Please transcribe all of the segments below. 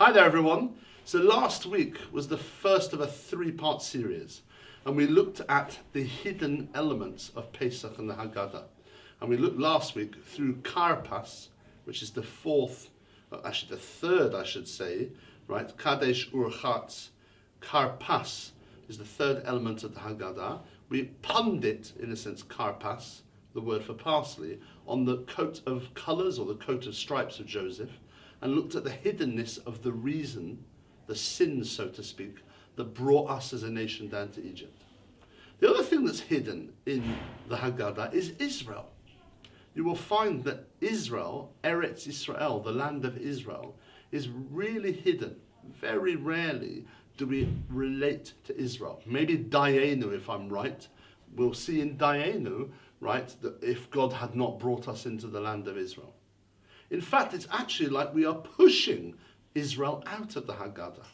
Hi there everyone. So last week was the first of a three-part series, and we looked at the hidden elements of Pesach and the Haggadah. And we looked last week through Karpas, which is the third I should say, right? Kadesh Urchatz. Karpas is the third element of the Haggadah. We pundit, in a sense, Karpas, the word for parsley, on the coat of colours or the coat of stripes of Joseph, and looked at the hiddenness of the reason, the sins, so to speak, that brought us as a nation down to Egypt. The other thing that's hidden in the Haggadah is Israel. You will find that Israel, Eretz Israel, the land of Israel, is really hidden. Very rarely do we relate to Israel. Maybe Dayenu, if I'm right. We'll see in Dayenu, right, that if God had not brought us into the land of Israel. In fact, it's actually like we are pushing Israel out of the Haggadah.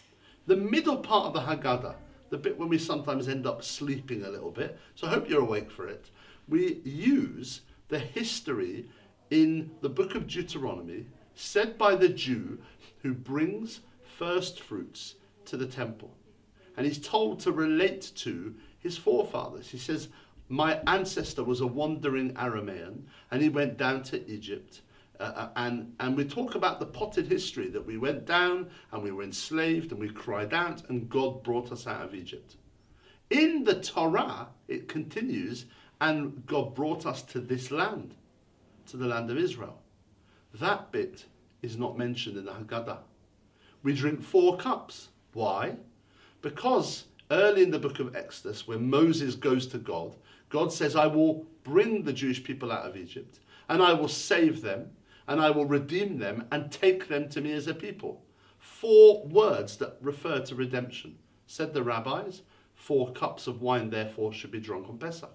The middle part of the Haggadah, the bit when we sometimes end up sleeping a little bit, so I hope you're awake for it, we use the history in the book of Deuteronomy said by the Jew who brings first fruits to the temple. And he's told to relate to his forefathers. He says, my ancestor was a wandering Aramean and he went down to Egypt. And we talk about the potted history that we went down and we were enslaved and we cried out and God brought us out of Egypt. In the Torah, it continues, and God brought us to this land, to the land of Israel. That bit is not mentioned in the Haggadah. We drink 4 cups. Why? Because early in the book of Exodus, when Moses goes to God, God says, I will bring the Jewish people out of Egypt and I will save them and I will redeem them and take them to me as a people. 4 words that refer to redemption. Said the rabbis, 4 cups of wine therefore should be drunk on Pesach.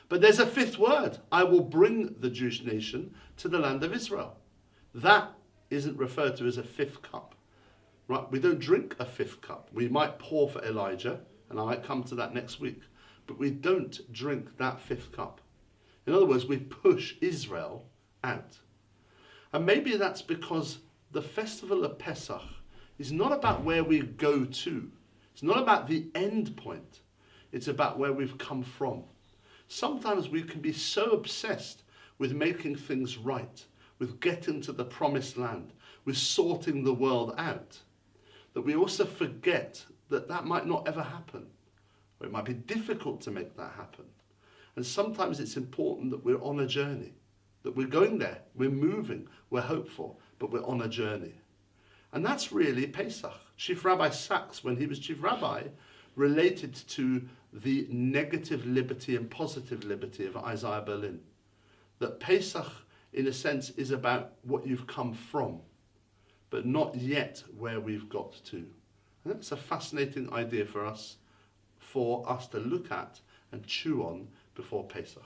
But there's a 5th word. I will bring the Jewish nation to the land of Israel. That isn't referred to as a 5th cup. Right? We don't drink a 5th cup. We might pour for Elijah, and I might come to that next week. But we don't drink that 5th cup. In other words, we push Israel out. And maybe that's because the festival of Pesach is not about where we go to. It's not about the end point. It's about where we've come from. Sometimes we can be so obsessed with making things right, with getting to the promised land, with sorting the world out, that we also forget that that might not ever happen. Or it might be difficult to make that happen. And sometimes it's important that we're on a journey, that we're going there, we're moving, we're hopeful, but we're on a journey. And that's really Pesach. Chief Rabbi Sachs, when he was Chief Rabbi, related to the negative liberty and positive liberty of Isaiah Berlin. That Pesach, in a sense, is about what you've come from, but not yet where we've got to. And that's a fascinating idea for us to look at and chew on before Pesach.